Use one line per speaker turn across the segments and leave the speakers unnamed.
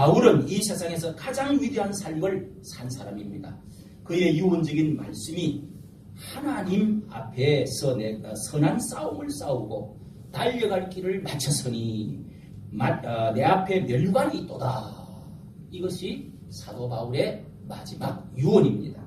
바울은 이 세상에서 가장 위대한 삶을 산 사람입니다. 그의 유언적인 말씀이 하나님 앞에서 내가 선한 싸움을 싸우고 달려갈 길을 마쳤으니 내 앞에 멸관이 있도다. 이것이 사도 바울의 마지막 유언입니다.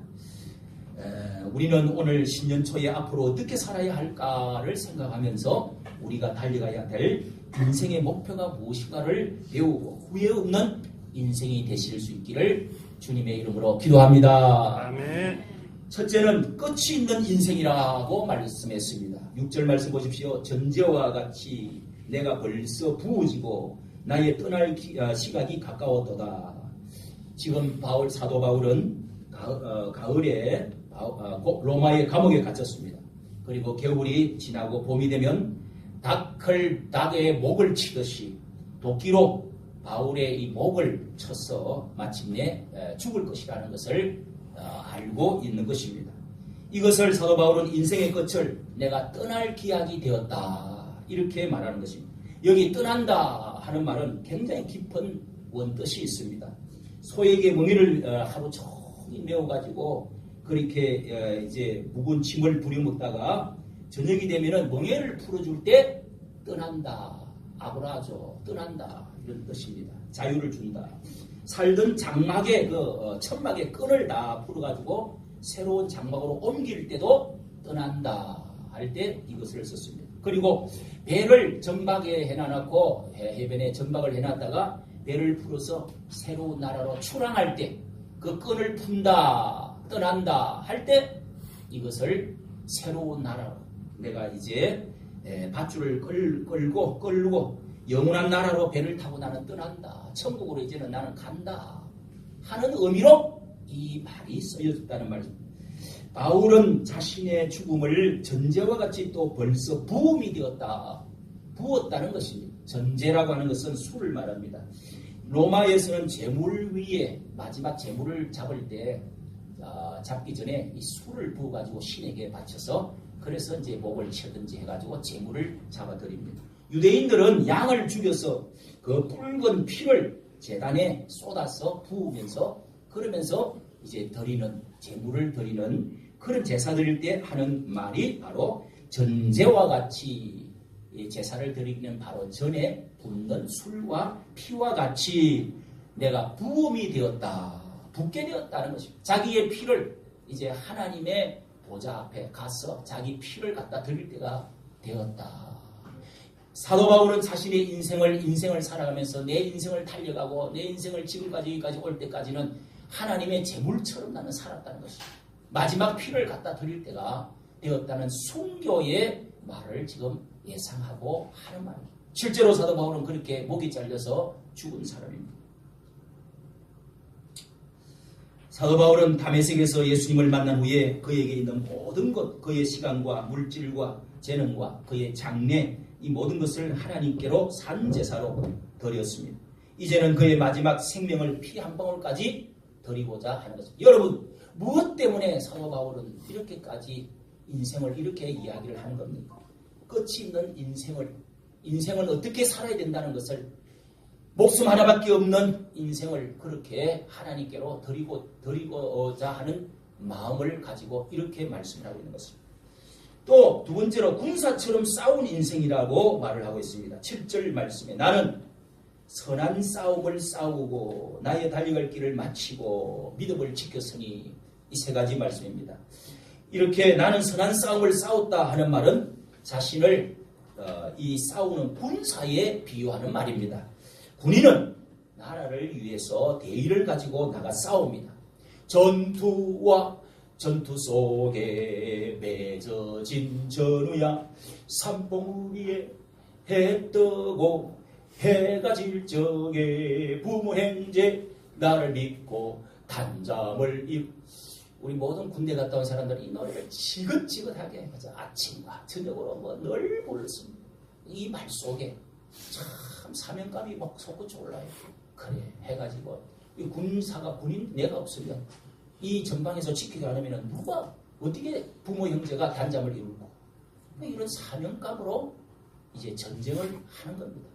우리는 오늘 신년초에 앞으로 어떻게 살아야 할까를 생각하면서 우리가 달려가야 될 인생의 목표가 무엇인가를 배우고 후회 없는 인생이 되실 수 있기를 주님의 이름으로 기도합니다.
아멘.
첫째는 끝이 있는 인생이라고 말씀했습니다. 6절 말씀 보십시오. 전제와 같이 내가 벌써 부어지고 나의 떠날 시각이 가까웠도다. 지금 사도 바울은 가을에 로마의 감옥에 갇혔습니다. 그리고 겨울이 지나고 봄이 되면 닭의 목을 치듯이 도끼로 바울의 이 목을 쳐서 마침내 죽을 것이라는 것을 알고 있는 것입니다. 이것을 사도 바울은 인생의 끝을 내가 떠날 기약이 되었다 이렇게 말하는 것입니다. 여기 떠난다 하는 말은 굉장히 깊은 원뜻이 있습니다. 소에게 멍에를 하루 종일 메워가지고 그렇게 이제 묵은 침을 부려먹다가 저녁이 되면은 멍에를 풀어줄 때 떠난다, 아브라죠, 떠난다 이런 뜻입니다. 자유를 준다. 살던 장막의 천막의 끈을 다 풀어가지고 새로운 장막으로 옮길 때도 떠난다 할 때 이것을 썼습니다. 그리고 배를 전박에 해놔놓고 해변에 전박을 해놨다가 배를 풀어서 새로운 나라로 출항할 때 그 끈을 푼다, 떠난다 할 때 이것을 새로운 나라로 내가 이제 밧줄을 끌고 영원한 나라로 배를 타고 나는 떠난다. 천국으로 이제는 나는 간다. 하는 의미로 이 말이 쓰여졌다는 말입니다. 바울은 자신의 죽음을 전제와 같이 또 벌써 부음이 되었다. 부었다는 것입니다. 전제라고 하는 것은 술을 말합니다. 로마에서는 제물 위에 마지막 제물을 잡을 때 잡기 전에 이 술을 부어가지고 신에게 바쳐서 그래서 이제 목을 치든지 해가지고 제물을 잡아드립니다. 유대인들은 양을 죽여서 그 붉은 피를 제단에 쏟아서 부으면서 그러면서 이제 드리는 제물을 드리는 그런 제사 드릴 때 하는 말이 바로 전제와 같이 제사를 드리는 바로 전에 붓는 술과 피와 같이 내가 부음이 되었다. 붓게 되었다는 것입니다. 자기의 피를 이제 하나님의 보좌 앞에 가서 자기 피를 갖다 드릴 때가 되었다. 사도 바울은 자신의 인생을 살아가면서 내 인생을 달려가고 내 인생을 지금까지 여기까지 올 때까지는 하나님의 제물처럼 나는 살았다는 것입니다. 마지막 피를 갖다 드릴 때가 되었다는 순교의 말을 지금 예상하고 하는 말입니다. 실제로 사도 바울은 그렇게 목이 잘려서 죽은 사람입니다. 사도 바울은 다메섹에서 예수님을 만난 후에 그에게 있는 모든 것, 그의 시간과 물질과 재능과 그의 장래 이 모든 것을 하나님께로 산제사로 드렸습니다. 이제는 그의 마지막 생명을 피 한 방울까지 드리고자 하는 것입니다. 여러분 무엇 때문에 사도 바울은 이렇게까지 인생을 이렇게 이야기를 하는 겁니까? 끝이 있는 인생을 어떻게 살아야 된다는 것을 목숨 하나밖에 없는 인생을 그렇게 하나님께로 드리고자 하는 마음을 가지고 이렇게 말씀을 하고 있는 것입니다. 또 두 번째로 군사처럼 싸운 인생이라고 말을 하고 있습니다. 7절 말씀에 나는 선한 싸움을 싸우고 나의 달려갈 길을 마치고 믿음을 지켰으니 이 세 가지 말씀입니다. 이렇게 나는 선한 싸움을 싸웠다 하는 말은 자신을 이 싸우는 군사에 비유하는 말입니다. 군인은 나라를 위해서 대의를 가지고 나가 싸웁니다. 전투 속에 맺어진 전우야 산봉 위에 해 뜨고 해가 질 적에 부모 형제 나를 믿고 단잠을 우리 모든 군대 갔다 온 사람들이 이 노래를 지긋지긋하게 아침과 저녁으로 늘 불렀습니다. 이 말 속에 참 사명감이 막 솟구쳐 올라요. 그래 해가지고 이 군사가 군인 내가 없으면 이 전방에서 지키지 않으면 누가 어떻게 부모 형제가 단잠을 이루고 이런 사명감으로 이제 전쟁을 하는 겁니다.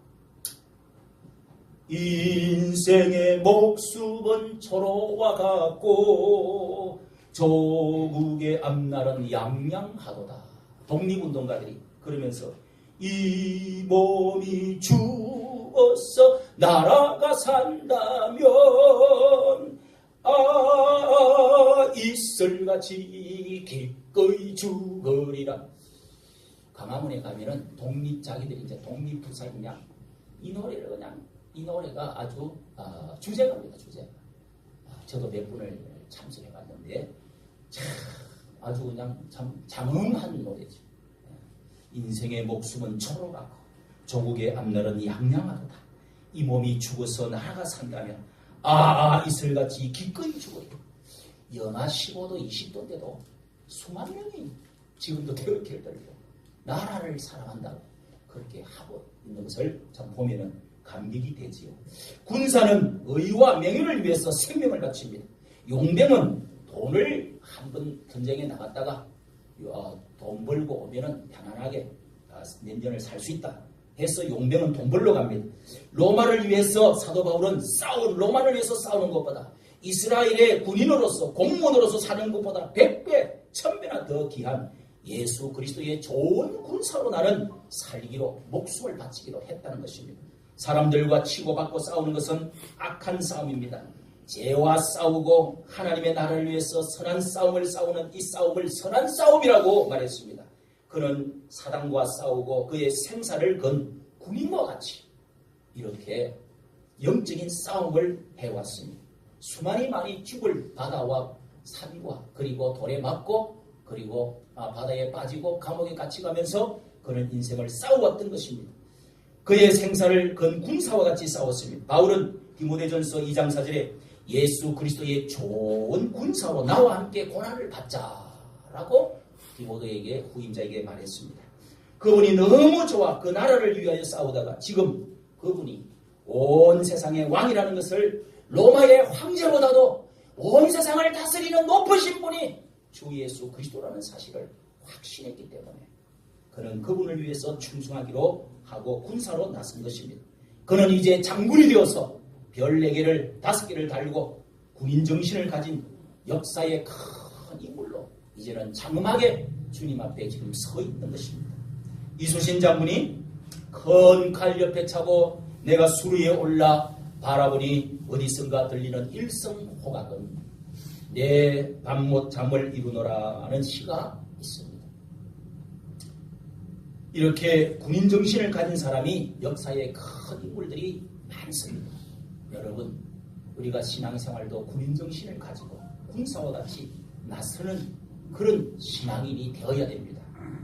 인생의 목숨은 초로와 같고 조국의 앞날은 양양하도다. 독립운동가들이 그러면서 이 몸이 죽어서 나라가 산다면 이슬같이 기꺼이 죽으리라. 광화문에 가면은 독립자기들이 이제 독립투사 그냥 이 노래를 그냥 이 노래가 아주 주제가입니다. 주제가. 저도 몇 분을 참석해봤는데 참 아주 그냥 참 장엄한 노래죠. 인생의 목숨은 초로라고 조국의 앞날은 양양하도다. 이 몸이 죽어서 나라가 산다면 이슬같이 기꺼이 죽어요. 영하 15도 20도인데도 수만 명이 지금도 태극기를 들고 나라를 사랑한다고 그렇게 하고 있는 것을 참 보면은 감격이 되지요. 군사는 의와 명예를 위해서 생명을 바칩니다. 용병은 돈을 한번 전쟁에 나갔다가 돈 벌고 오면은 편안하게 몇 년을 살 수 있다 해서 용병은 돈 벌러 갑니다. 로마를 위해서 사도 바울은 로마를 위해서 싸우는 것보다 이스라엘의 군인으로서 공무원으로서 사는 것보다 100배, 1000배나 더 귀한 예수 그리스도의 좋은 군사로 나는 살기로 목숨을 바치기로 했다는 것입니다. 사람들과 치고받고 싸우는 것은 악한 싸움입니다. 죄와 싸우고 하나님의 나라를 위해서 선한 싸움을 싸우는 이 싸움을 선한 싸움이라고 말했습니다. 그는 사단과 싸우고 그의 생사를 건 군인과 같이 이렇게 영적인 싸움을 해왔습니다. 많이 죽을 바다와 산과 그리고 돌에 맞고 그리고 바다에 빠지고 감옥에 갇히 가면서 그는 인생을 싸워왔던 것입니다. 그의 생사를 건 군사와 같이 싸웠습니다. 바울은 디모데전서 2장 4절에 예수 그리스도의 좋은 군사로 나와 함께 고난을 받자라고 디모데에게 후임자에게 말했습니다. 그분이 너무 좋아 그 나라를 위하여 싸우다가 지금 그분이 온 세상의 왕이라는 것을 로마의 황제보다도 온 세상을 다스리는 높으신 분이 주 예수 그리스도라는 사실을 확신했기 때문에 그는 그분을 위해서 충성하기로 하고 군사로 나선 것입니다. 그는 이제 장군이 되어서 별 4개를 5개를 달고 군인 정신을 가진 역사의 큰 인물로 이제는 장엄하게 주님 앞에 지금 서 있는 것입니다. 이순신 장군이 큰 칼 옆에 차고 내가 수루에 올라 바라보니 어디선가 들리는 일성호각은 내 밤못 잠을 이루노라 하는 시가 있습니다. 이렇게 군인 정신을 가진 사람이 역사에 큰 인물들이 많습니다. 여러분 우리가 신앙생활도 군인 정신을 가지고 군사와 같이 나서는 그런 신앙인이 되어야 됩니다.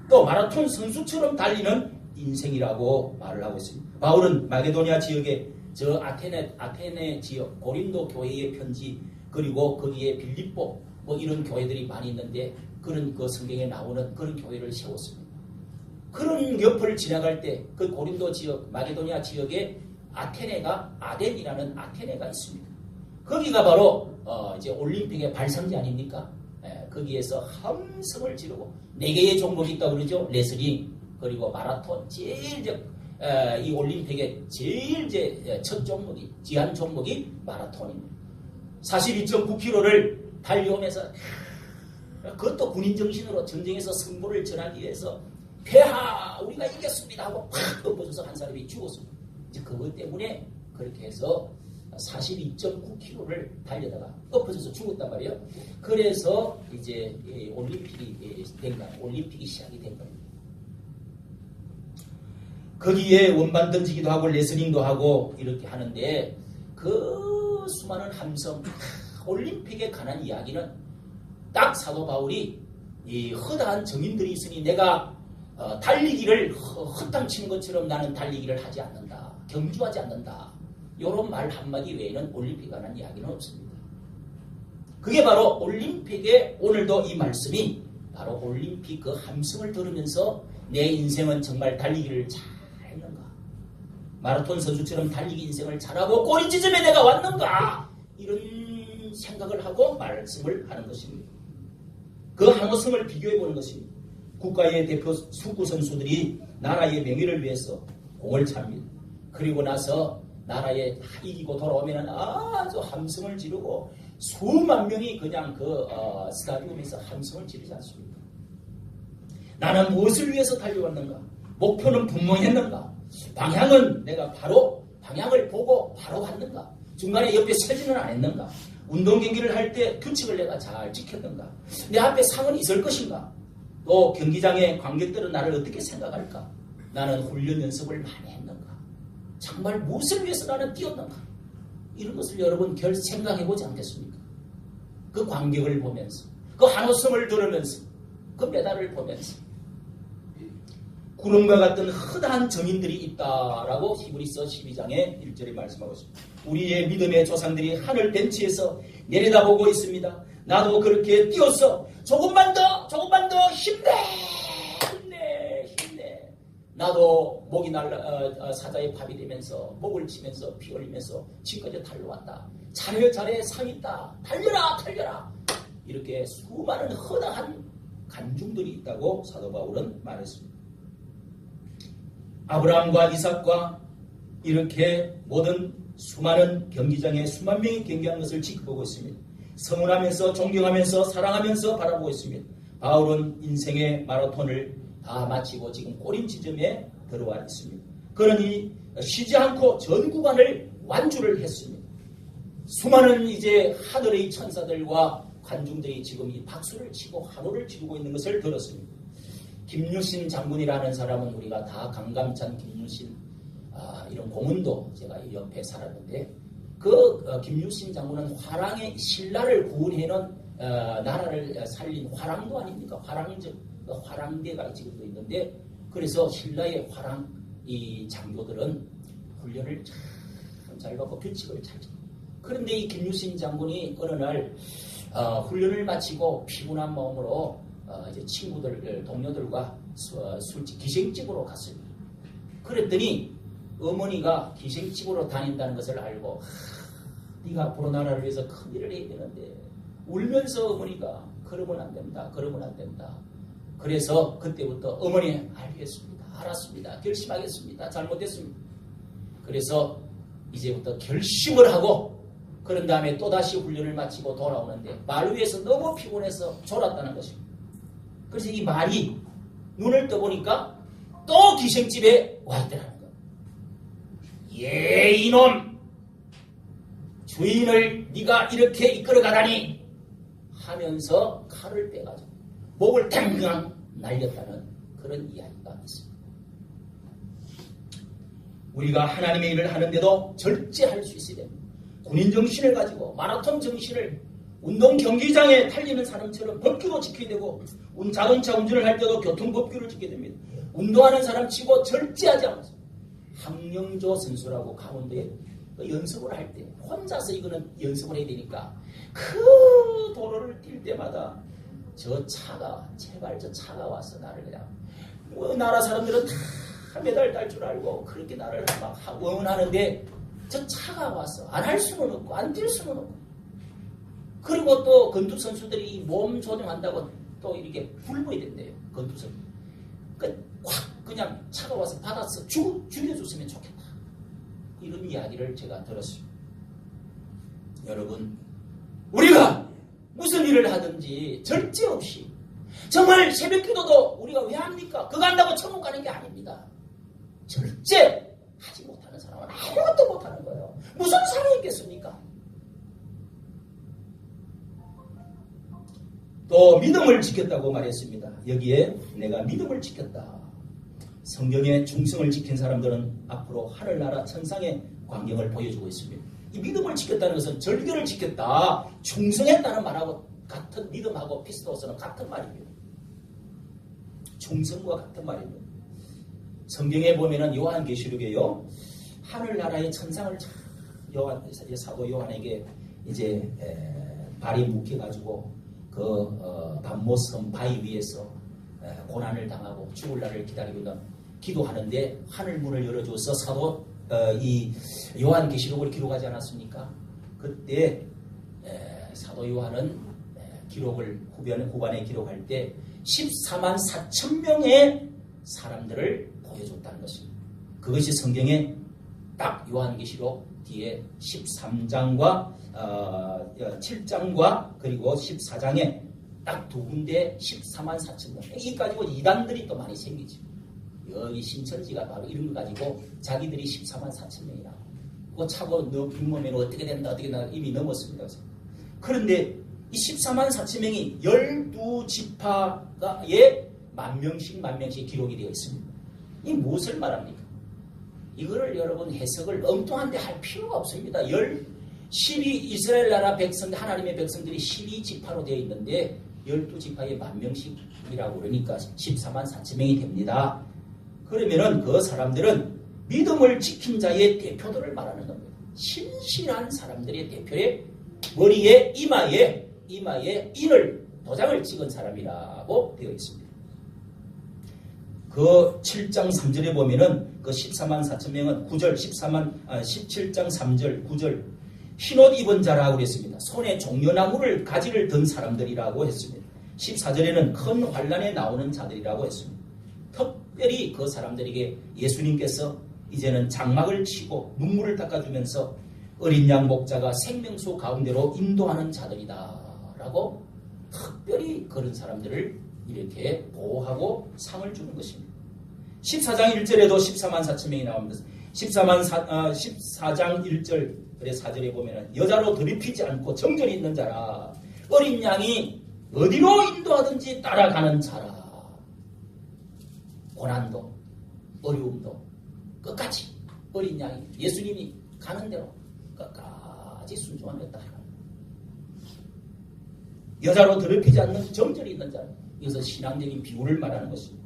또 마라톤 선수처럼 달리는 인생이라고 말을 하고 있습니다. 바울은 마게도니아 지역에 저 아테네 지역 고린도 교회의 편지 그리고 거기에 빌립보 이런 교회들이 많이 있는데 그런 그 성경에 나오는 그런 교회를 세웠습니다. 그런 옆을 지나갈 때 그 고린도 지역 마게도니아 지역에 아덴이라는 아테네가 있습니다. 거기가 바로 이제 올림픽의 발상지 아닙니까? 거기에서 함성을 지르고 4개의 종목이 있다고 그러죠. 레슬링 그리고 마라톤 제일 이 올림픽의 제일 첫 종목이 지한 종목이 마라톤입니다. 42.9km를 달려오면서 그것도 군인 정신으로 전쟁에서 승부를 전하기 위해서 폐하 우리가 이겼습니다 하고 팍 엎어져서 한 사람이 죽었습니다. 이제 그것 때문에 그렇게 해서 42.9km를 달려다가 엎어져서 죽었단 말이에요. 그래서 이제 올림픽이 시작이 된 겁니다. 거기에 원반 던지기도 하고 레슬링도 하고 이렇게 하는데 그 수많은 함성 올림픽에 관한 이야기는 딱 사도 바울이 이 허다한 정인들이 있으니 내가 달리기를 헛땅치는 것처럼 나는 달리기를 하지 않는다. 경주하지 않는다. 이런 말 한마디 외에는 올림픽에 관한 이야기는 없습니다. 그게 바로 올림픽의 오늘도 이 말씀이 바로 올림픽 그 함성을 들으면서 내 인생은 정말 달리기를 잘했는가? 마라톤 선수처럼 달리기 인생을 잘하고 꼬리 지점에 내가 왔는가? 이런 생각을 하고 말씀을 하는 것입니다. 그 한호성을 비교해 보는 것입니다. 국가의 대표 축구 선수들이 나라의 명예를 위해서 공을 찹니다. 그리고 나서 나라에 이기고 돌아오면 아주 함성을 지르고 수만 명이 그냥 스타디움에서 함성을 지르지 않습니까? 나는 무엇을 위해서 달려왔는가? 목표는 분명했는가? 방향은 내가 바로 방향을 보고 바로 갔는가? 중간에 옆에 서지는 안 했는가? 운동 경기를 할 때 규칙을 내가 잘 지켰는가? 내 앞에 상은 있을 것인가? 또 경기장의 관객들은 나를 어떻게 생각할까? 나는 훈련 연습을 많이 했는가? 정말 무엇을 위해서 나는 뛰었는가? 이런 것을 여러분 생각해보지 않겠습니까? 그 관객을 보면서, 그 한호성을 들으면서, 그 메달을 보면서 구름과 같은 허다한 정인들이 있다라고 히브리서 12장의 1절에 말씀하고 있습니다. 우리의 믿음의 조상들이 하늘 벤치에서 내려다보고 있습니다. 나도 그렇게 뛰었어. 조금만 더 힘내. 나도 목이 사자의 밥이 되면서 목을 치면서 피 흘리면서 지금까지 달려왔다. 잘해 상 있다. 달려라. 이렇게 수많은 허다한 간중들이 있다고 사도 바울은 말했습니다. 아브라함과 이삭과 이렇게 모든 수많은 경기장에 수만 명이 경기한 것을 지켜보고 있습니다. 성원하면서 존경하면서 사랑하면서 바라보고 있습니다. 바울은 인생의 마라톤을 다 마치고 지금 꼬린 지점에 들어와 있습니다. 그러니 쉬지 않고 전 구간을 완주를 했습니다. 수많은 이제 하늘의 천사들과 관중들이 지금 이 박수를 치고 환호를 지르고 있는 것을 들었습니다. 김유신 장군이라는 사람은 우리가 다 강감찬 김유신 이런 공원도 제가 이 옆에 살았는데 김유신 장군은 화랑의 신라를 구원해놓은 나라를 살린 화랑도 아닙니까? 화랑대가 지금도 있는데 그래서 신라의 화랑 이 장교들은 훈련을 참 잘 받고 규칙을 잘 지켜. 그런데 이 김유신 장군이 어느 날 훈련을 마치고 피곤한 마음으로 이제 동료들과 기생집으로 갔습니다. 그랬더니 어머니가 기생집으로 다닌다는 것을 알고 네가 앞으로 나라를 위해서 큰 일을 해야 되는데 울면서 어머니가 그러면 안 된다. 그래서 그때부터 어머니 알겠습니다. 알았습니다. 결심하겠습니다. 잘못했습니다. 그래서 이제부터 결심을 하고 그런 다음에 또다시 훈련을 마치고 돌아오는데 말 위에서 너무 피곤해서 졸았다는 것입니다. 그래서 이 말이 눈을 떠보니까 또 기생집에 와 있더라는 거예요. 예, 이놈! 주인을 네가 이렇게 이끌어가다니! 하면서 칼을 빼가지고 목을 탕강 날렸다는 그런 이야기가 있습니다. 우리가 하나님의 일을 하는데도 절제할 수 있어야 됩니다. 군인 정신을 가지고 마라톤 정신을 운동 경기장에 달리는 사람처럼 법규도 지켜야 되고 자동차 운전을 할 때도 교통법규를 지켜야 됩니다. 운동하는 사람 치고 절제하지 않아서 황영조 선수라고 강원도에 연습을 할 때 혼자서 이거는 연습을 해야 되니까 그 도로를 뛸 때마다 제발 저 차가 와서 나를 그냥 나라 사람들은 다 메달 딸 줄 알고 그렇게 나를 막 응원하는데 저 차가 와서 안 할 수는 없고 안 뛸 수는 없고 그리고 또 건투 선수들이 몸 조정한다고 또 이렇게 굶어야 된대요. 건투 선수. 그냥 차가 와서 받아서 죽여줬으면 좋겠다. 이런 이야기를 제가 들었습니다. 여러분, 우리가 무슨 일을 하든지 절제 없이 정말 새벽기도도 우리가 왜 합니까? 그거 한다고 천국 가는 게 아닙니다. 절제하지 못하는 사람은 아무것도 못하는 거예요. 무슨 사람이 있겠습니까? 또 믿음을 지켰다고 말했습니다. 여기에 내가 믿음을 지켰다. 성경의 중성을 지킨 사람들은 앞으로 하늘나라 천상의 광경을 보여주고 있습니다. 이 믿음을 지켰다는 것은 절개를 지켰다, 충성했다는 말하고 같은 믿음하고 피스토스는 같은 말입니다. 충성과 같은 말입니다. 성경에 보면은 요한계시록에요, 하늘나라의 천상을 사도 요한에게 이제 발이 묶여가지고 반모섬 바위 위에서 고난을 당하고 죽을 날을 기다리고 있는 기도하는데 하늘 문을 열어줘서 사도 이 요한계시록을 기록하지 않았습니까? 그때 사도 요한은 기록을 후반에 기록할 때 14만 4천 명의 사람들을 보여줬다는 것입니다. 그것이 성경의 딱 요한계시록 뒤에 13장과 7장과 그리고 14장에 딱 두 군데 14만 4천 명. 이 가지고 이단들이 또 많이 생기죠. 여기 신천지가 바로 이런 거 가지고 자기들이 14만 4천 명이라고. 그거 차고 너 빅몸에는 어떻게 된다 어떻게 된다 이미 넘었습니다. 그런데 이 14만 4천 명이 12지파에 만 명씩 기록이 되어 있습니다. 이 무엇을 말합니까? 이거를 여러분 해석을 엉뚱한데 할 필요가 없습니다. 12 이스라엘 나라 백성, 하나님의 백성들이 12지파로 되어 있는데 12지파에 만 명씩이라고 그러니까 14만 4천 명이 됩니다. 그러면은 그 사람들은 믿음을 지킨 자의 대표들을 말하는 겁니다. 신실한 사람들의 대표의 머리에 이마에 인을 도장을 찍은 사람이라고 되어 있습니다. 그 7장 3절에 보면은 그 14만 4천 명은 17장 3절 9절 흰옷 입은 자라고 그랬습니다. 손에 종려나무를 가지를 든 사람들이라고 했습니다. 14절에는 큰 환란에 나오는 자들이라고 했습니다. 특별히 그 사람들에게 예수님께서 이제는 장막을 치고 눈물을 닦아주면서 어린 양 목자가 생명수 가운데로 인도하는 자들이다라고 특별히 그런 사람들을 이렇게 보호하고 상을 주는 것입니다. 14장 1절에도 14만 4천 명이 나옵니다. 14장 1절 4절에 보면 여자로 더럽히지 않고 정절이 있는 자라 어린 양이 어디로 인도하든지 따라가는 자라. 고난도 어려움도 끝까지 어린 양이 예수님이 가는 대로 끝까지 순종하며 따라가는 여자로 더럽히지 않는 정절이 있는 자. 이것은 신앙적인 비유를 말하는 것입니다.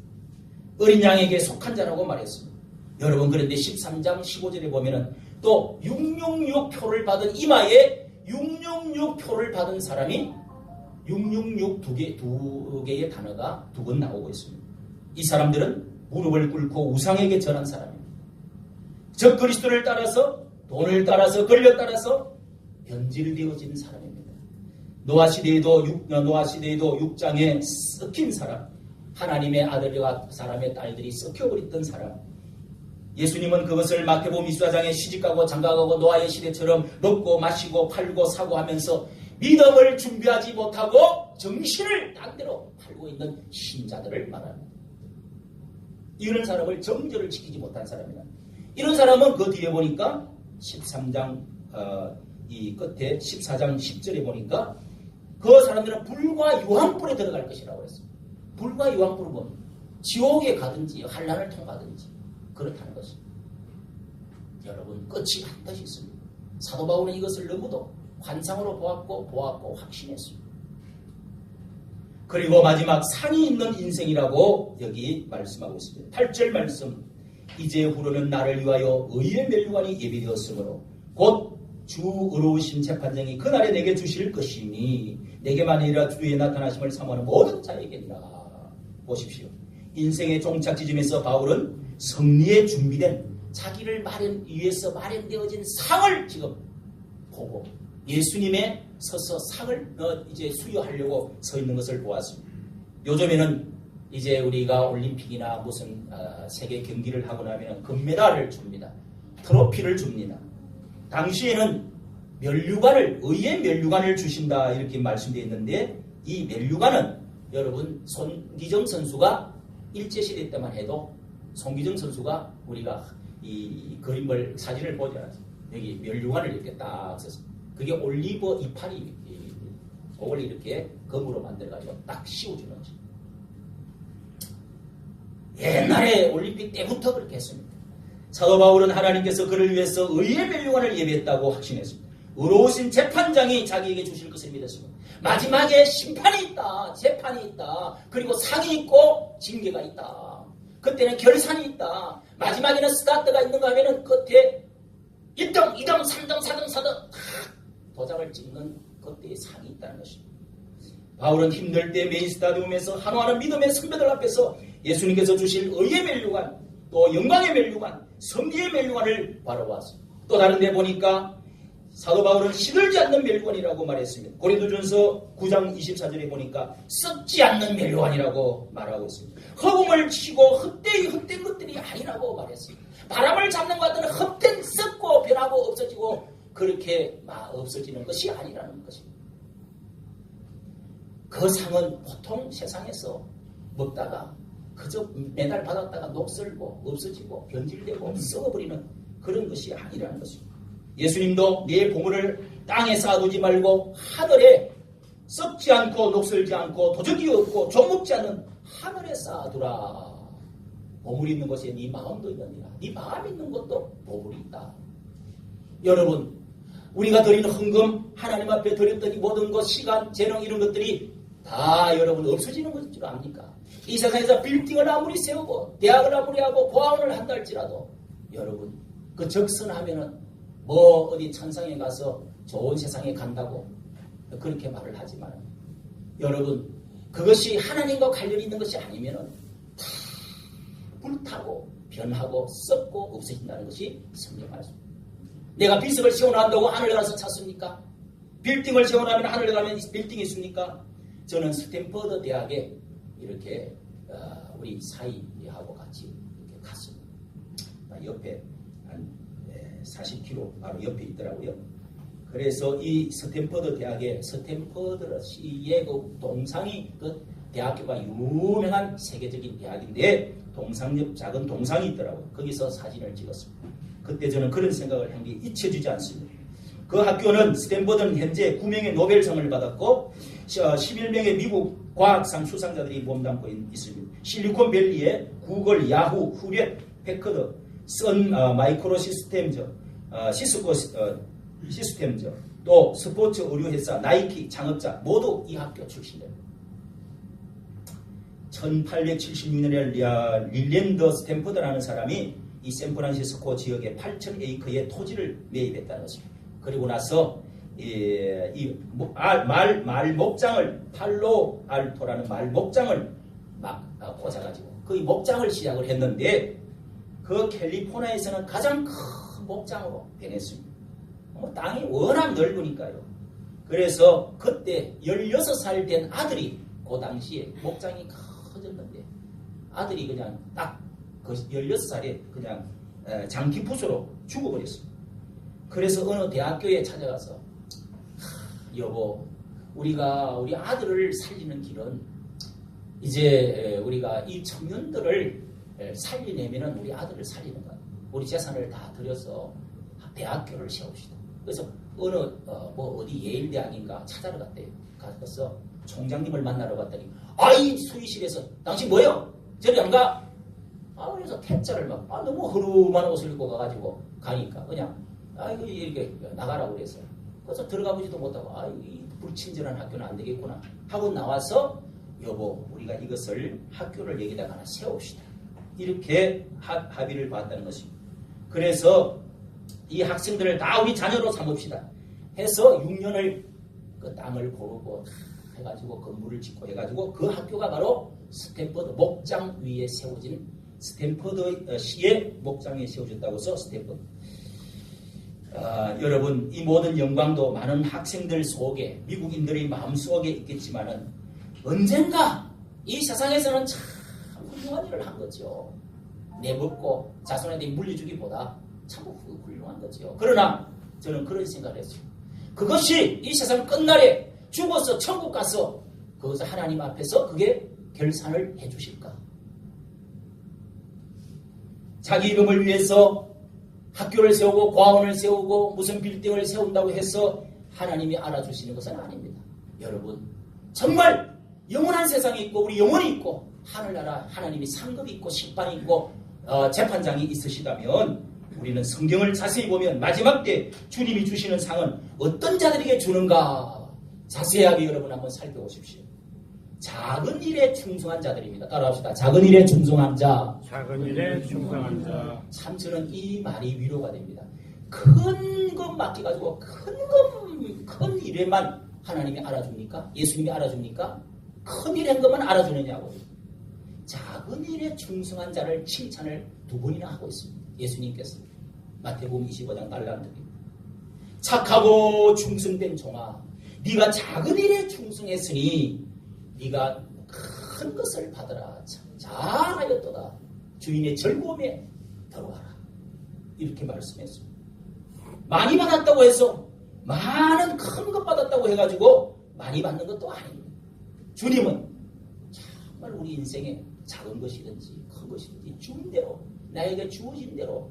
어린 양에게 속한 자라고 말했습니다. 여러분 그런데 13장 15절에 보면은 또 666표를 받은 이마에 666표를 받은 사람이 666 두 개의 단어가 두 번 나오고 있습니다. 이 사람들은 무릎을 꿇고 우상에게 절한 사람입니다. 적 그리스도를 따라서 돈을 따라서 권력 따라서 변질되어진 사람입니다. 노아 시대에도 6장에 썩힌 사람, 하나님의 아들과 사람의 딸들이 썩혀버렸던 사람. 예수님은 그것을 마태복음 24장에 시집가고 장가가고 노아의 시대처럼 먹고 마시고 팔고 사고 하면서 믿음을 준비하지 못하고 정신을 딴 데로 팔고 있는 신자들을 말합니다. 이런 사람을 정절을 지키지 못한 사람이다. 이런 사람은 그 뒤에 보니까 13장 이 끝에 14장 10절에 보니까 그 사람들은 불과 유황불에 들어갈 것이라고 했어요. 불과 유황불은 뭐 지옥에 가든지 환란을 통하든지 그렇다는 것입니다. 여러분 끝이 반드시 있습니다. 사도 바울은 이것을 너무도 환상으로 보았고 확신했습니다. 그리고 마지막 상이 있는 인생이라고 여기 말씀하고 있습니다. 8절 말씀 이제 후로는 나를 위하여 의의 면류관이 예비되었으므로 곧 주 의로우신 재판장이 그날에 내게 주실 것이니 내게만 아니라 주의 나타나심을 사모하는 모든 자에게니라. 보십시오. 인생의 종착지점에서 바울은 승리에 준비된 자기를 위해서 마련되어진 상을 지금 보고 예수님의 서서 상을 이제 수여하려고 서 있는 것을 보았습니다. 요즘에는 이제 우리가 올림픽이나 무슨 세계 경기를 하고 나면 금메달을 줍니다. 트로피를 줍니다. 당시에는 의의 면류관을 주신다 이렇게 말씀되어 있는데 이 면류관은 여러분 손기정 선수가 일제시대 때만 해도 손기정 선수가 우리가 이 그림을 사진을 보잖아요. 여기 면류관을 이렇게 딱 써서 그게 올리버 이파리 그걸 이렇게 검으로 만들어가지고 딱 씌워주는 거죠. 옛날에 올림픽 때부터 그렇게 했습니다. 사도 바울은 하나님께서 그를 위해서 의의 면류관을 예비했다고 확신했습니다. 의로우신 재판장이 자기에게 주실 것을 믿었습니다. 마지막에 심판이 있다, 재판이 있다, 그리고 상이 있고 징계가 있다. 그때는 결산이 있다. 마지막에는 스타트가 있는가 하면은 끝에 1등, 2등, 3등, 4등, 4등 도장을 찍는 그때의 상이 있다는 것입니다. 바울은 힘들 때 메인 스타디움에서 한화하는 믿음의 선배들 앞에서 예수님께서 주실 의의 면류관, 또 영광의 면류관, 성리의 면류관을 바라보았습니다. 또 다른 데 보니까 사도 바울은 시들지 않는 멸관이라고 말했습니다. 고린도전서 9장 24절에 보니까 썩지 않는 멸관이라고 말하고 있습니다. 허공을 치고 헛된 것들이 아니라고 말했습니다. 바람을 잡는 것 같은 헛된 썩고 변하고 없어지고 그렇게 없어지는 것이 아니라는 것입니다. 그 상은 보통 세상에서 먹다가 그저 메달 받았다가 녹슬고 없어지고 변질되고 썩어버리는 그런 것이 아니라는 것입니다. 예수님도 내 보물을 땅에 쌓아두지 말고 하늘에 썩지 않고 녹슬지 않고 도적이 없고 좀먹지 않는 하늘에 쌓아두라. 보물이 있는 곳에 네 마음도 있느니라. 네 마음 있는 것도 보물이 있다. 여러분, 우리가 드리는 헌금, 하나님 앞에 드렸던 이 모든 것, 시간, 재능 이런 것들이 다 여러분 없어지는 것인 줄 압니까? 이 세상에서 빌딩을 아무리 세우고 대학을 아무리 하고 고아원을 한다 할지라도 여러분 그 적선하면은 뭐 어디 천상에 가서 좋은 세상에 간다고 그렇게 말을 하지만 여러분 그것이 하나님과 관련이 있는 것이 아니면은 다 불타고 변하고 썩고 없어진다는 것이 성경 말씀입니다. 내가 비석을 세워놓는다고 하늘에 가서 찾습니까? 빌딩을 세워놓으면 하늘에 가면 빌딩이 있습니까? 저는 스탠퍼드 대학에 이렇게 우리 사이하고 같이 이렇게 갔습니다. 옆에 한 40km 바로 옆에 있더라고요. 그래서 이 스탠퍼드 대학에 스탠퍼드시의 그 동상이 그 대학교가 유명한 세계적인 대학인데 동상 옆 작은 동상이 있더라고요. 거기서 사진을 찍었습니다. 그때 저는 그런 생각을 한 게 잊혀지지 않습니다. 그 학교는 스탠퍼드는 현재 9명의 노벨상을 받았고 11명의 미국 과학상 수상자들이 몸담고 있습니다. 실리콘밸리에 구글, 야후, 후렛, 패커드, 선 마이크로 시스템즈, 시스코 시스템즈, 또 스포츠 의류회사 나이키 창업자 모두 이 학교 출신입니다. 1876년에 릴랜드 스탠퍼드라는 사람이 이 샌프란시스코 지역에 8,000에이커의 토지를 매입했다는 것입니다. 그리고 나서 말 목장을 팔로 알토라는 말 목장을 막 꽂아가지고 그 목장을 시작을 했는데 그 캘리포니아에서는 가장 큰 목장으로 변했습니다. 땅이 워낙 넓으니까요. 그래서 그때 16살 된 아들이 그 당시에 목장이 커졌는데 아들이 그냥 딱 그 16살에 그냥 장기부수로 죽어버렸습니다. 그래서 어느 대학교에 찾아가서 여보, 우리 아들을 살리는 길은 이제 우리가 이 청년들을 살리려면은 우리 아들을 살리는 거야. 우리 재산을 다 들여서 대학교를 세웁시다. 그래서 어느 어디 예일 대학인가 찾아러 갔대요. 가서 총장님을 만나러 갔더니 이 수의실에서 당신 뭐요? 저리 안 가? 그래서 퇴짜를 너무 허름한 옷을 입고 가가지고 가니까 그냥 이렇게 나가라고 그래서 그래서 들어가 보지도 못하고 이 불친절한 학교는 안 되겠구나 하고 나와서 여보, 우리가 이것을 학교를 여기다가 하나 세웁시다. 이렇게 합의를 봤다는 것입니다. 그래서 이 학생들을 다 우리 자녀로 삼읍시다 해서 6년을 그 땅을 고르고 해가지고 건물을 짓고 해가지고 그 학교가 바로 스탠퍼드 목장 위에 세워진 스탠퍼드 시의 목장에 세워졌다고 해서 스탠퍼드. 여러분, 이 모든 영광도 많은 학생들 속에 미국인들의 마음속에 있겠지만은 언젠가 이 세상에서는 참 훌륭한 일을 한 거죠. 내먹고 자손에게 물려주기보다 참 훌륭한 거죠. 그러나 저는 그런 생각을 했어요. 그것이 이 세상 끝날에 죽어서 천국 가서 거기서 하나님 앞에서 그게 결산을 해주실까? 자기 이름을 위해서 학교를 세우고 고아원을 세우고 무슨 빌딩을 세운다고 해서 하나님이 알아주시는 것은 아닙니다. 여러분, 정말 영원한 세상이 있고 우리 영혼이 있고 하늘나라 하나님이 상급이 있고 심판이 있고 재판장이 있으시다면 우리는 성경을 자세히 보면 마지막 때 주님이 주시는 상은 어떤 자들에게 주는가 자세하게 여러분 한번 살펴보십시오. 작은 일에 충성한 자들입니다. 따라합시다. 작은 일에 충성한 자.
작은 일에 충성한 자.
참 저는 이 말이 위로가 됩니다. 큰 것 맡겨가지고 큰 일에만 하나님이 알아줍니까? 예수님이 알아줍니까? 큰 일에 한 것만 알아주느냐고. 작은 일에 충성한 자를 칭찬을 2번이나 하고 있습니다. 예수님께서 마태복음 25장 달란트입니다. 착하고 충성된 종아, 네가 작은 일에 충성했으니 네가 큰 것을 받으라. 잘하였도다. 주인의 즐거움에 들어가라. 이렇게 말씀했습니다. 많이 받았다고 해서 많은 큰 것 받았다고 해가지고 많이 받는 것도 아닙니다. 주님은 정말 우리 인생에 작은 것이든지 큰 것이든지 주인 대로, 나에게 주어진 대로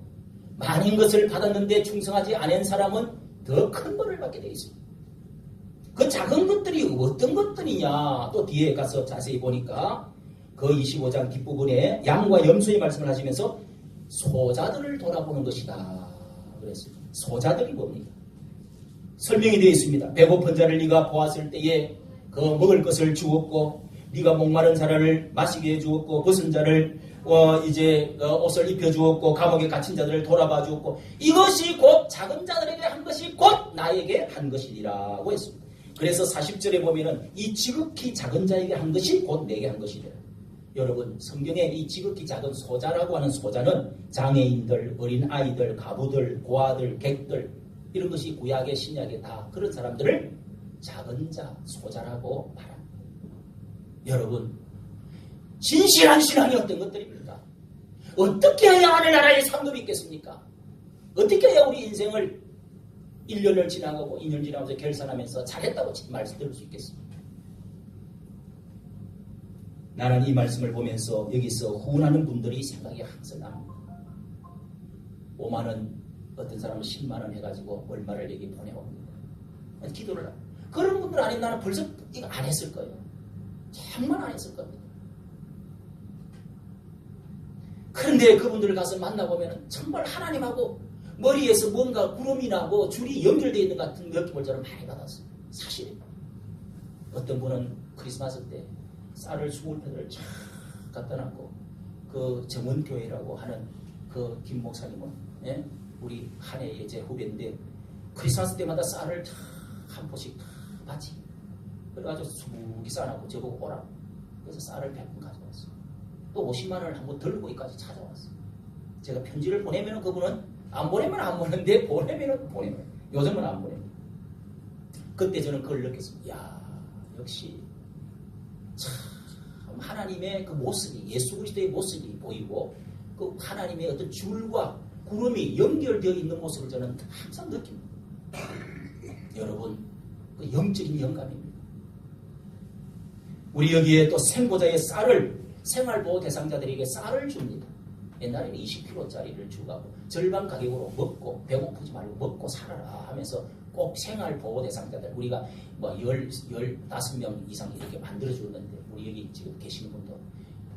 많은 것을 받았는데 충성하지 않은 사람은 더 큰 것을 받게 되어 있습니다. 그 작은 것들이 어떤 것들이냐, 또 뒤에 가서 자세히 보니까 그 25장 뒷부분에 양과 염소의 말씀을 하시면서 소자들을 돌아보는 것이다 그랬습니다. 소자들이 뭡니까? 설명이 되어 있습니다. 배고픈 자를 네가 보았을 때에 그 먹을 것을 주었고, 네가 목마른 사람을 마시게 해주었고, 벗은 자를 옷을 입혀주었고, 감옥에 갇힌 자들을 돌아봐 주었고, 이것이 곧 작은 자들에게 한 것이 곧 나에게 한 것이니라고 했습니다. 그래서 40절에 보면은 이 지극히 작은 자에게 한 것이 곧 내게 한 것이래요. 여러분, 성경에 이 지극히 작은 소자라고 하는 소자는 장애인들, 어린 아이들, 가부들, 고아들, 객들, 이런 것이 구약의 신약에 다 그런 사람들을 작은 자, 소자라고 말합니다. 여러분, 진실한 신앙이 어떤 것들입니까? 어떻게 해야 하늘나라에 상급이 있겠습니까? 어떻게 해야 우리 인생을 1년을 지나가고 2년 지나면서 결산하면서 잘했다고 말씀드릴 수 있겠습니까? 나는 이 말씀을 보면서 여기서 후원하는 분들이 생각이 항상 납니다. 5만 원, 어떤 사람은 10만 원 해가지고 얼마를 여기 보내옵니다. 기도를 하고. 그런 분들 아니면 나는 벌써 이거 안 했을 거예요. 정말 안 했을 겁니다. 그런데 그분들을 가서 만나보면 정말 하나님하고 머리에서 뭔가 구름이 나고 줄이 연결되어 있는 것 같은 느낌을 저는 많이 받았어요. 사실입니다. 어떤 분은 크리스마스 때 쌀을 20팩을 쫙 갖다 놨고, 그 정원교회라고 하는 그 김 목사님은, 예? 우리 한 해의 제 후배인데, 크리스마스 때마다 쌀을 다 한 포씩 다 받지. 그래가지고 수북이 싸놓고 저보고 오라고. 그래서 쌀을 100분 가져왔어요. 또 50만 원을 한번 들고 여기까지 찾아왔어요. 제가 편지를 보내면 그분은 안 보내면 안 보내는데, 보내면 보내면. 요즘은 안 보냅니다. 그때 저는 그걸 느꼈습니다. 야, 역시 참 하나님의 그 모습이, 예수 그리스도의 모습이 보이고, 그 하나님의 어떤 줄과 구름이 연결되어 있는 모습을 저는 항상 느낍니다. 여러분, 그 영적인 영감입니다. 우리 여기에 또 생보자의 쌀을, 생활보호 대상자들에게 쌀을 줍니다. 옛날에는 20kg짜리를 주고 절반 가격으로 먹고, 배고프지 말고 먹고 살아라 하면서 꼭 생활보호 대상자들, 우리가 뭐 15명 이상 이렇게 만들어주는데, 우리 여기 지금 계시는 분도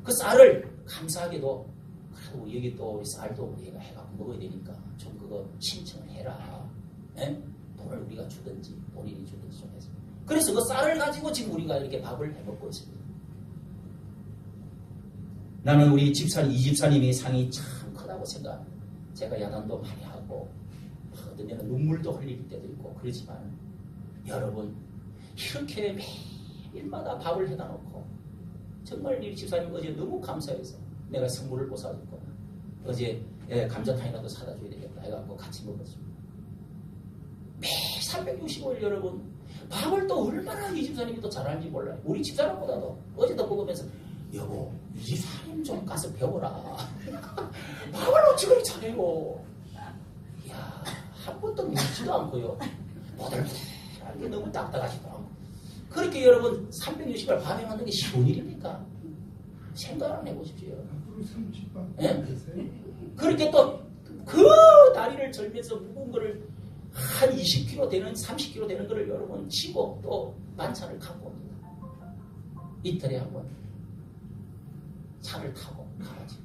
그 쌀을 감사하게도, 그래도 우리 여기 또 우리 쌀도 우리가 해갖고 먹어야 되니까 좀 그거 신청을 해라. 에? 돈을 우리가 주든지 본인이 주든지 좀 해서. 그래서 그 쌀을 가지고 지금 우리가 이렇게 밥을 해먹고 있습니다. 나는 우리 집사님, 이 집사님의 상이 참 크다고 생각합니다. 제가 야단도 많이 하고, 어떤 때는 눈물도 흘릴 때도 있고 그러지만, 여러분, 이렇게 매일마다 밥을 해다 놓고, 정말 이 집사님 어제 너무 감사해서 내가 선물을 못 사줬구나. 어제 감자탕이라도 사다 줘야 되겠다 해갖고 같이 먹었습니다. 매 365일 여러분, 밥을 또 얼마나 이 집사님이 또 잘하는지 몰라요. 우리 집사람보다도 어제도 먹으면서, 여보, 이 집사님 좀 가서 배워라. 밥을 어찌 그리 잘해요. 이야, 한 번도 묻지도 않고요. 보들보들하게 너무 딱딱하지도 않고. 그렇게 여러분 360일 밤에 만든 게 쉬운 일입니까? 생각 안 해보십시오. 예? 그렇게 또 그 다리를 절면서 무거운 거를 한 20kg 되는, 30kg 되는 거를 여러분 치고 또 반찬을 갖고 옵니다. 이틀에 한 번 차를 타고 가가지고.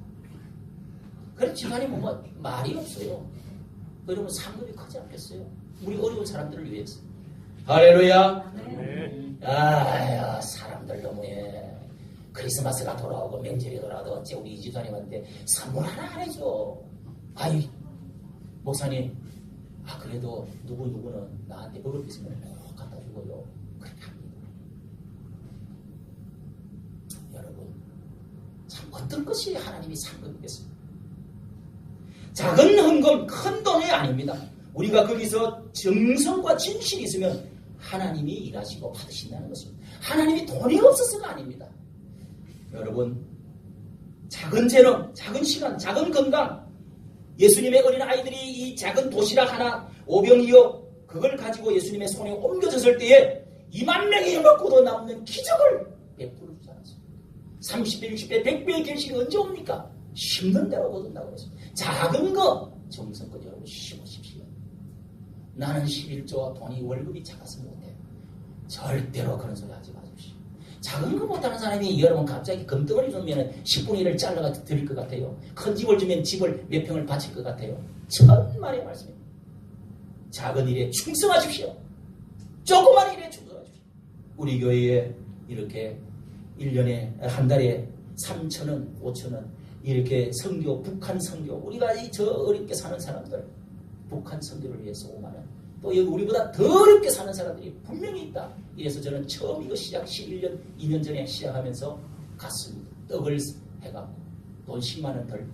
그래서 집안이 뭐 말이 없어요. 여러분 상급이 크지 않겠어요? 우리 어려운 사람들을 위해서. 할렐루야.
네.
아, 사람들 너무 크리스마스가 돌아오고 명절이 돌아와도 어째 우리 이 집사님한테 선물 하나 안 해줘. 아이, 목사님, 그래도 누구누구는 나한테 먹을 게 있으면 꼭 갖다 주고요. 그렇게 합니다. 여러분, 참 어떤 것이 하나님이 상급이겠습니까? 작은 헌금, 큰 돈이 아닙니다. 우리가 거기서 정성과 진실이 있으면 하나님이 일하시고 받으신다는 것입니다. 하나님이 돈이 없어서가 아닙니다. 여러분, 작은 재능, 작은 시간, 작은 건강, 예수님의 어린 아이들이 이 작은 도시락 하나 5병이요 그걸 가지고 예수님의 손에 옮겨졌을 때에 2만 명이 먹고도 남는 기적을 베풀어 주지 않았습니다. 30배, 60배, 100배의 결실이 언제 옵니까? 심는 대로 거둔다고 그랬습니다. 작은 거 정성껏 여러분 심으십시오. 나는 11조와 돈이 월급이 작아서 못해요. 절대로 그런 소리 하지 마십시오. 작은 거 못하는 사람이 여러분 갑자기 금덩어리 주면 10분의 1을 잘라가 드릴 것 같아요. 큰 집을 주면 집을 몇 평을 바칠 것 같아요. 천만의 말씀입니다. 작은 일에 충성하십시오. 조그만 일에 충성하십시오. 우리 교회에 이렇게 1년에 한 달에 3,000원, 5,000원 이렇게 선교, 북한 선교, 우리가 저 어렵게 사는 사람들 북한 선교를 위해서 5만 원, 또 여기 우리보다 더 어렵게 사는 사람들이 분명히 있다. 이래서 저는 처음 이거 시작 11년, 2년 전에 시작하면서 갔습니다. 떡을 해갖고 돈 10만 원 덜.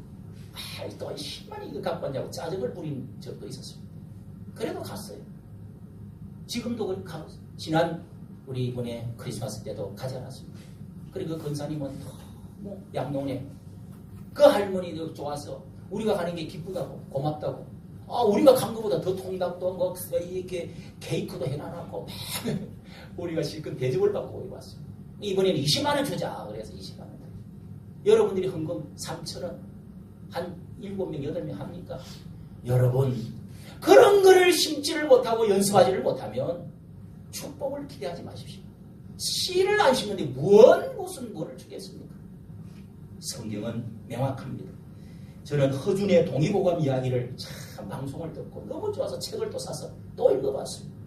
돈 10만 원 이거 갖고 왔냐고 짜증을 부린 적도 있었습니다. 그래도 갔어요. 지금도 가고 지난 우리 이번에 크리스마스 때도 가지 않았습니다. 그리고 그 권사님은 너무 양농에 그 할머니도 좋아서 우리가 가는 게 기쁘다고 고맙다고. 우리가 간 것보다 더 통닭도 뭐 이렇게 케이크도 해놔놓고 우리가 실컷 대접을 받고 왔어요. 이번에는 20만 원 주자 그래서 20만 원. 여러분들이 헌금 3,000원 한 7명 8명 합니까? 여러분 그런 거를 심지를 못하고 연습하지를 못하면 축복을 기대하지 마십시오. 씨를 안 심는데 무슨 뭐를 주겠습니까? 성경은 명확합니다. 저는 허준의 동의보감 이야기를 참 방송을 듣고 너무 좋아서 책을 또 사서 또 읽어봤습니다.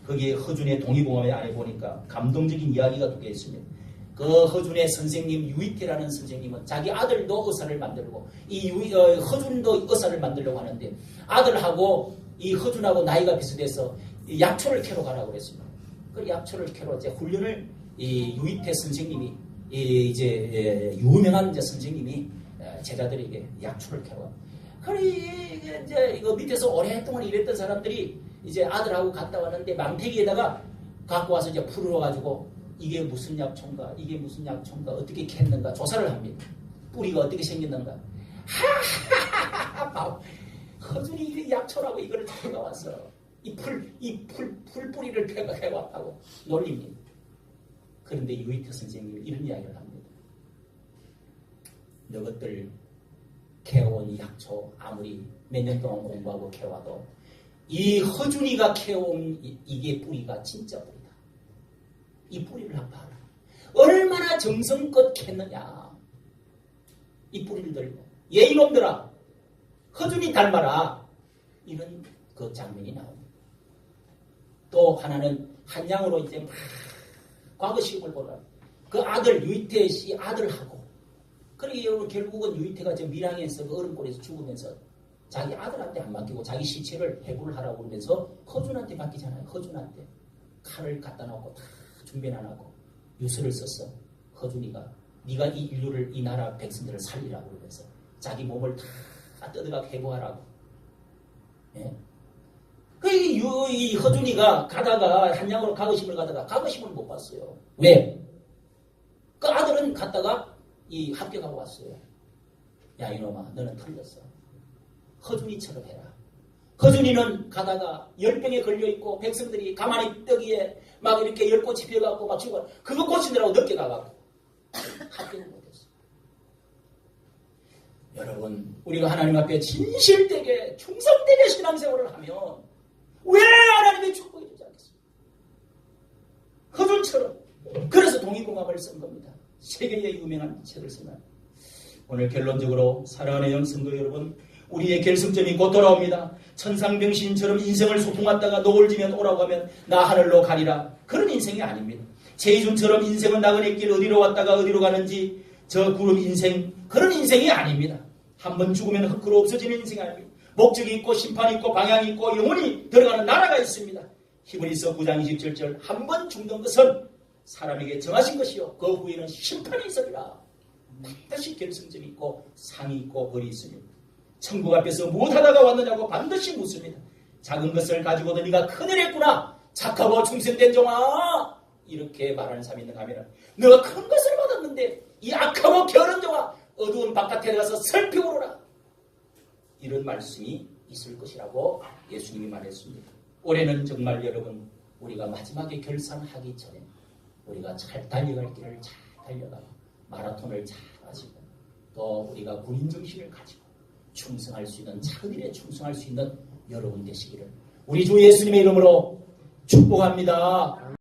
거기에 허준의 동의보감에 안에 보니까 감동적인 이야기가 두 개 있습니다. 그 허준의 선생님 유이태라는 선생님은 자기 아들도 의사를 만들고 이 허준도 의사를 만들려고 하는데 아들하고 이 허준하고 나이가 비슷해서 약초를 캐러 가라고 그랬습니다. 그 약초를 캐러 이제 훈련을 이 유이태 선생님이 이제 유명한 이제 선생님이 제자들에게 약초를 캐러. 그래 이제 이거 밑에서 오랫동안 일했던 사람들이 이제 아들하고 갔다 왔는데 망태기에다가 갖고 와서 이제 풀어 가지고 이게 무슨 약초인가, 이게 무슨 약초인가, 어떻게 캤는가 조사를 합니다. 뿌리가 어떻게 생겼는가. 하하하하. 허준이 이 약초라고 이거를 캐가 왔어. 이 풀뿌리를 캐가 왔다고 놀립니다. 그런데 유이태 선생님이 이런 이야기를 합니다. 너것들 캐온 이 약초 아무리 몇 년 동안 공부하고 캐와도 이 허준이가 캐온 이게 뿌리가 진짜 뿌리다. 이 뿌리를 한번 봐라. 얼마나 정성껏 캤느냐. 이 뿌리를 들고 얘 이놈들아 허준이 닮아라. 이런 그 장면이 나옵니다. 또 하나는 한양으로 이제 막 과거 시험을 보라. 그 아들 유이태 씨 아들하고 그리고 결국은 유이태가 저 밀양에서 그 얼음골에서 죽으면서 자기 아들한테 안 맡기고 자기 시체를 해부를 하라고 그러면서 허준한테 맡기잖아요. 허준한테 칼을 갖다 놓고 다 준비해놔놓고 유서를 썼어. 허준이가 네가 이 인류를 이 나라 백성들을 살리라고 그러면서 자기 몸을 다 뜯어가고 해부하라고. 예? 이 허준이가 가다가 한양으로 가거심을 가다가 가거심을 못 봤어요. 왜? 그 아들은 갔다가 이 합격하고 왔어요. 야 이놈아 너는 틀렸어. 허준이처럼 해라. 허준이는 가다가 열병에 걸려있고 백성들이 가만히 뜨기에 막 이렇게 열꽃이 피어갖고 막 죽어. 그거 고치느라고 늦게 가갖고 합격을 못했어. 여러분 우리가 하나님 앞에 진실되게 충성되게 신앙생활을 하면 왜 하나님의 축복해 주지 않겠습니까? 허준처럼. 그래서 동의공감을 쓴 겁니다. 세계의 유명한 책을 쓰면 오늘 결론적으로 사랑하는 영성도 여러분 우리의 결승점이 곧 돌아옵니다. 천상병신처럼 인생을 소풍왔다가 노을 지면 오라고 하면 나 하늘로 가리라. 그런 인생이 아닙니다. 제이준처럼 인생은 나그네 길 어디로 왔다가 어디로 가는지 저 구름 인생 그런 인생이 아닙니다. 한번 죽으면 흙으로 없어지는 인생이 아닙니다. 목적이 있고 심판이 있고 방향이 있고 영원히 들어가는 나라가 있습니다. 히브리서 9장 27절 한 번 죽는 것은 사람에게 정하신 것이요 그 후에는 심판이 있으리라. 반드시 결승점이 있고 상이 있고 벌이 있습니다. 천국 앞에서 무엇하다가 왔느냐고 반드시 묻습니다. 작은 것을 가지고도 네가 큰일 했구나. 착하고 충성된 종아. 이렇게 말하는 사람이 있는가 하면 너가 큰 것을 받았는데 이 악하고 게으른 종아 어두운 바깥에 나가서 슬피 울어라. 이런 말씀이 있을 것이라고 예수님이 말했습니다. 올해는 정말 여러분 우리가 마지막에 결산하기 전에 우리가 잘 달려갈 길을 잘 달려가 마라톤을 잘 하시고 또 우리가 군인 정신을 가지고 충성할 수 있는 작은 일에 충성할 수 있는 여러분 되시기를 우리 주 예수님의 이름으로 축복합니다.